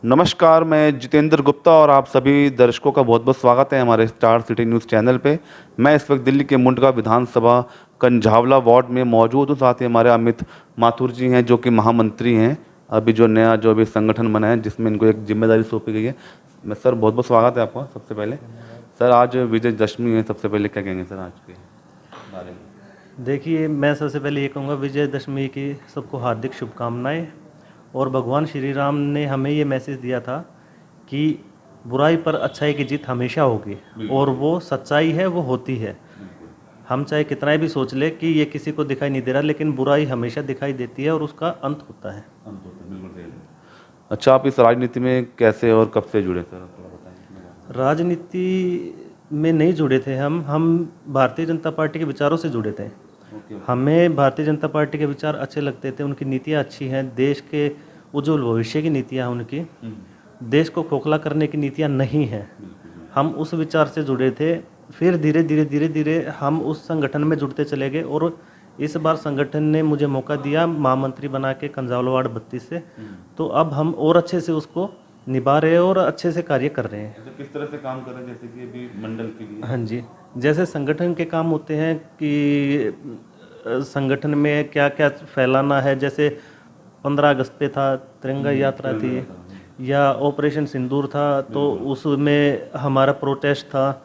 नमस्कार, मैं जितेंद्र गुप्ता और आप सभी दर्शकों का बहुत बहुत स्वागत है हमारे स्टार सिटी न्यूज़ चैनल पे। मैं इस वक्त दिल्ली के मुंडका विधानसभा कंझावला वार्ड में मौजूद हूँ। साथ ही हमारे अमित माथुर जी हैं जो कि महामंत्री हैं। अभी जो नया जो अभी संगठन बना है जिसमें इनको एक जिम्मेदारी सौंपी गई है। मैं सर बहुत बहुत स्वागत है आपका। सबसे पहले सर आज विजयदशमी है, सबसे पहले क्या कहेंगे सर आज के बारे में? देखिए, मैं सबसे पहले ये कहूँगा विजयदशमी की सबको हार्दिक शुभकामनाएं। और भगवान श्री राम ने हमें ये मैसेज दिया था कि बुराई पर अच्छाई की जीत हमेशा होगी, और वो सच्चाई है, वो होती है। हम चाहे कितना भी सोच ले कि ये किसी को दिखाई नहीं दे रहा, लेकिन बुराई हमेशा दिखाई देती है और उसका अंत होता है। बिल्कुल सही है। अच्छा, आप इस राजनीति में कैसे और कब से जुड़े सर, थोड़ा बताएं। राजनीति में नहीं जुड़े थे हम भारतीय जनता पार्टी के विचारों से जुड़े थे। हमें भारतीय जनता पार्टी के विचार अच्छे लगते थे, उनकी नीतियाँ अच्छी हैं, देश के उज्जवल भविष्य की नीतियाँ हैं उनकी। देश को खोखला करने की नीतियाँ नहीं हैं। हम उस विचार से जुड़े थे। फिर धीरे धीरे हम उस संगठन में जुड़ते चले गए, और इस बार संगठन ने मुझे मौका दिया महामंत्री बना के कंझावला वार्ड 32 से। तो अब हम और अच्छे से उसको निभा रहे हैं और अच्छे से कार्य कर रहे हैं। तो किस तरह से काम कर रहे हैं, जैसे कि अभी मंडल के लिए? हाँ जी, जैसे संगठन के काम होते हैं कि संगठन में क्या क्या फैलाना है। जैसे 15 अगस्त पे था, तिरंगा यात्रा थी, या ऑपरेशन सिंदूर था, तो उसमें हमारा प्रोटेस्ट था।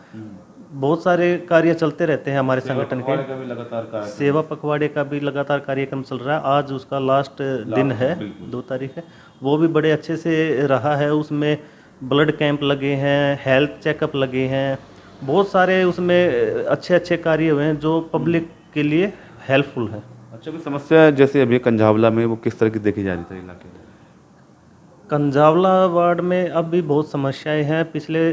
बहुत सारे कार्य चलते रहते हैं हमारे संगठन के। का भी लगातार कार्यक्रम सेवा पखवाड़े का भी लगातार कार्यक्रम चल रहा है। आज उसका लास्ट दिन है, 2 तारीख है। वो भी बड़े अच्छे से रहा है। उसमें ब्लड कैंप लगे हैं, हेल्थ चेकअप लगे हैं, बहुत सारे उसमें अच्छे अच्छे कार्य हुए हैं जो पब्लिक के लिए हेल्पफुल है। अच्छा, कोई समस्या जैसे अभी कंझावला में वो किस तरह की देखी जा रही थी इलाके में? कंझावला वार्ड में अब भी बहुत समस्याएं हैं। पिछले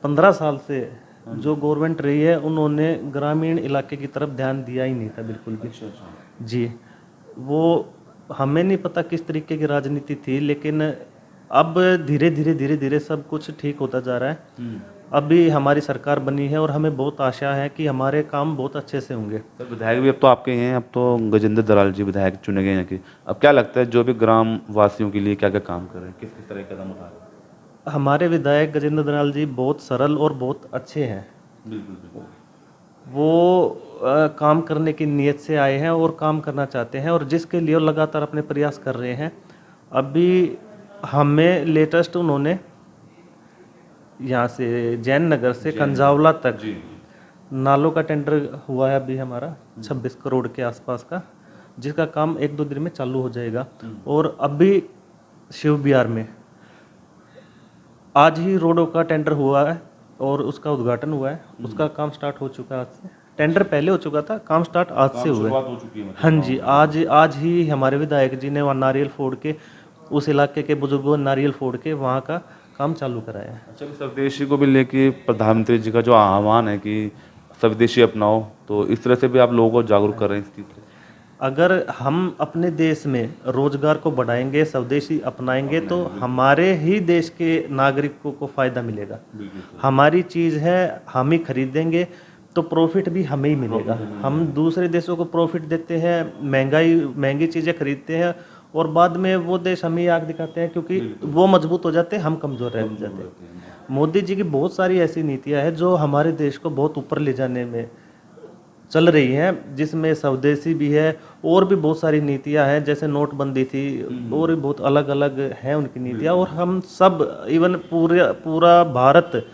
15 साल से जो गवर्नमेंट रही है, उन्होंने ग्रामीण इलाके की तरफ ध्यान दिया ही नहीं था बिल्कुल भी। जी, वो हमें नहीं पता किस तरीके की राजनीति थी, लेकिन अब धीरे धीरे सब कुछ ठीक होता जा रहा है। अभी हमारी सरकार बनी है और हमें बहुत आशा है कि हमारे काम बहुत अच्छे से होंगे। सर विधायक भी अब तो आपके ही हैं, अब तो गजेंद्र दराल जी विधायक चुने गए हैं कि अब क्या लगता है जो भी ग्राम वासियों के लिए क्या क्या काम कर रहे हैं, किस किस तरह के कदम उठा रहे हैं? हमारे विधायक गजेंद्र दराल जी बहुत सरल और बहुत अच्छे हैं। बिल्कुल बिल्कुल। वो काम करने की नीयत से आए हैं और काम करना चाहते हैं, और जिसके लिए वो लगातार अपने प्रयास कर रहे हैं। अभी हमें लेटेस्ट उन्होंने यहाँ से जैन नगर से कंझावला तक जी नालों का टेंडर हुआ है अभी हमारा 26 करोड़ के आसपास का, जिसका काम 1-2 दिन में चालू हो जाएगा। और अभी शिव बिहार में आज ही रोडों का टेंडर हुआ है और उसका उद्घाटन हुआ है। उसका काम स्टार्ट हो चुका है आज से। टेंडर पहले हो चुका था, काम स्टार्ट आज से हुआ है। शुरुआत हो चुकी है मतलब हाँ जी, आज आज ही हमारे विधायक जी ने वहाँ नारियल फोड़ के, उस इलाके के बुजुर्गों ने नारियल फोड़ के वहाँ का काम चालू कराया है। अच्छा, स्वदेशी को भी लेके प्रधानमंत्री जी का जो आह्वान है कि स्वदेशी अपनाओ, तो इस तरह से भी आप लोगों को जागरूक कर रहे हैं इस चीज़ से? अगर हम अपने देश में रोजगार को बढ़ाएंगे, स्वदेशी अपनाएंगे, तो हमारे ही देश के नागरिकों को फायदा मिलेगा। हमारी चीज़ है, हम ही खरीदेंगे, तो प्रॉफिट भी हमें ही मिलेगा। हम दूसरे देशों को प्रॉफिट देते हैं, महंगी चीज़ें खरीदते हैं, और बाद में वो देश हमें आग दिखाते हैं, क्योंकि वो मजबूत हो जाते हैं, हम कमज़ोर रह जाते हैं। मोदी जी की बहुत सारी ऐसी नीतियां हैं जो हमारे देश को बहुत ऊपर ले जाने में चल रही हैं, जिसमें स्वदेशी भी है, और भी बहुत सारी नीतियां हैं। जैसे नोटबंदी थी, और भी बहुत अलग अलग हैं उनकी नीतियां, और हम सब इवन पूरा भारत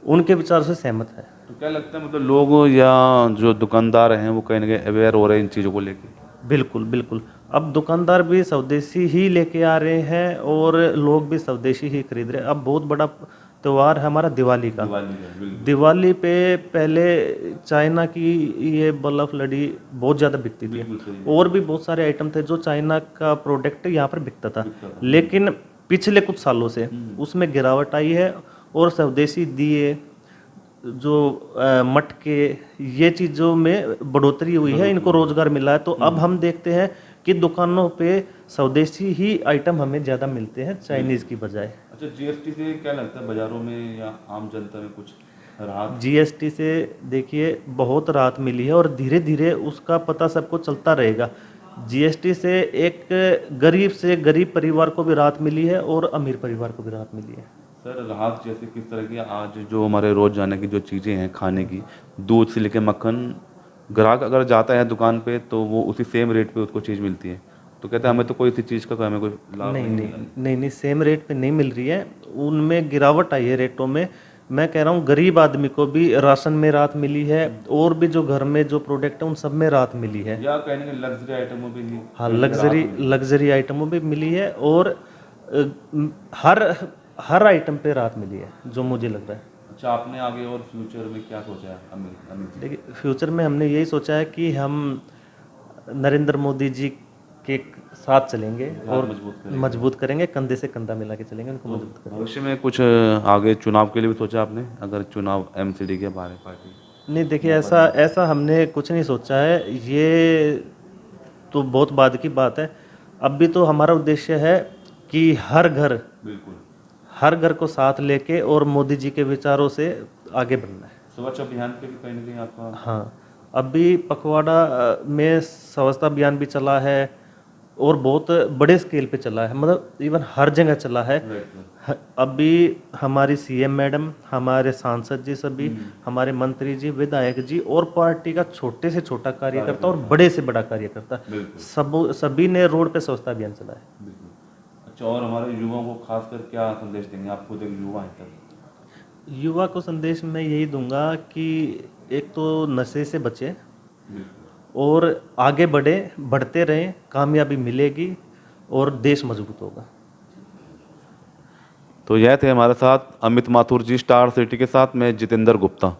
उनके विचार से सहमत है। तो क्या लगता है मतलब लोग या जो दुकानदार हैं वो कहीं ना कहीं अवेयर हो रहे हैं इन चीज़ों को लेके? बिल्कुल बिल्कुल। अब दुकानदार भी स्वदेशी ही लेके आ रहे हैं, और लोग भी स्वदेशी ही खरीद रहे हैं। अब बहुत बड़ा त्यौहार है हमारा दिवाली का। दिवाली पे पहले चाइना की ये बल्ब लड़ी बहुत ज़्यादा बिकती थी, और भी बहुत सारे आइटम थे जो चाइना का प्रोडक्ट यहाँ पर बिकता था। लेकिन पिछले कुछ सालों से उसमें गिरावट आई है, और स्वदेशी दिए, जो मटके, ये चीज़ों में बढ़ोतरी हुई है, इनको रोजगार मिला है। तो अब हम देखते हैं कि दुकानों पे स्वदेशी ही आइटम हमें ज़्यादा मिलते हैं चाइनीज़ की बजाय। अच्छा, जीएसटी से क्या लगता है बाजारों में या आम जनता में कुछ राहत? जीएसटी से देखिए बहुत राहत मिली है, और धीरे धीरे उसका पता सबको चलता रहेगा जीएसटी से एक गरीब से गरीब परिवार को भी राहत मिली है और अमीर परिवार को भी राहत मिली है। सर राहत जैसे किस तरह की? आज जो हमारे रोज जाने की जो चीज़ें हैं खाने की, दूध से लेके मक्खन, ग्राहक अगर जाता है दुकान पे तो वो उसी सेम रेट पे उसको चीज़ मिलती है, तो कहते हैं हमें तो कोई सी चीज़ का हमें कोई लाभ नहीं नहीं नहीं मिला। नहीं नहीं, सेम रेट पे नहीं मिल रही है, उनमें गिरावट आई है रेटों में। मैं कह रहा हूँ गरीब आदमी को भी राशन में राहत मिली है और भी जो घर में जो प्रोडक्ट है उन सब में राहत मिली है। या कहने के लग्जरी आइटमों पे ही हाँ, लग्जरी आइटमों पे मिली है और हर हर आइटम पे राहत मिली है जो मुझे लग रहा है। अच्छा, आपने आगे और फ्यूचर में क्या सोचा है अमित जी? देखिए फ्यूचर में हमने यही सोचा है कि हम नरेंद्र मोदी जी के साथ चलेंगे और मजबूत करेंगे, कंधे से कंधा मिला के चलेंगे, उनको मजबूत करेंगे। भविष्य में कुछ आगे चुनाव के लिए भी सोचा आपने, अगर चुनाव एमसीडी के बारे पार्टी? नहीं देखिए, ऐसा ऐसा हमने कुछ नहीं सोचा है, ये तो बहुत बाद की बात है। अभी तो हमारा उद्देश्य है कि बिल्कुल हर घर को साथ लेके और मोदी जी के विचारों से आगे बढ़ना है। स्वच्छ अभियान पे भी कहीं ना कहीं आपका? हाँ, अभी पखवाड़ा में स्वच्छता अभियान भी चला है और बहुत बड़े स्केल पे चला है, मतलब इवन हर जगह चला है। अभी हमारी सीएम मैडम, हमारे सांसद जी सभी, हमारे मंत्री जी, विधायक जी और पार्टी का छोटे से छोटा कार्यकर्ता और बड़े से बड़ा कार्यकर्ता सभी ने रोड पे स्वच्छता अभियान चलाया है। बिल्कुल। अच्छा, और हमारे युवाओं को खासकर क्या संदेश देंगे? आप खुद एक युवा हैं सर। युवा को संदेश मैं यही दूंगा कि एक तो नशे से बचे और आगे बढ़ते रहें, कामयाबी मिलेगी और देश मजबूत होगा। तो यह थे हमारे साथ अमित माथुर जी, स्टार सिटी के साथ मैं जितेंद्र गुप्ता।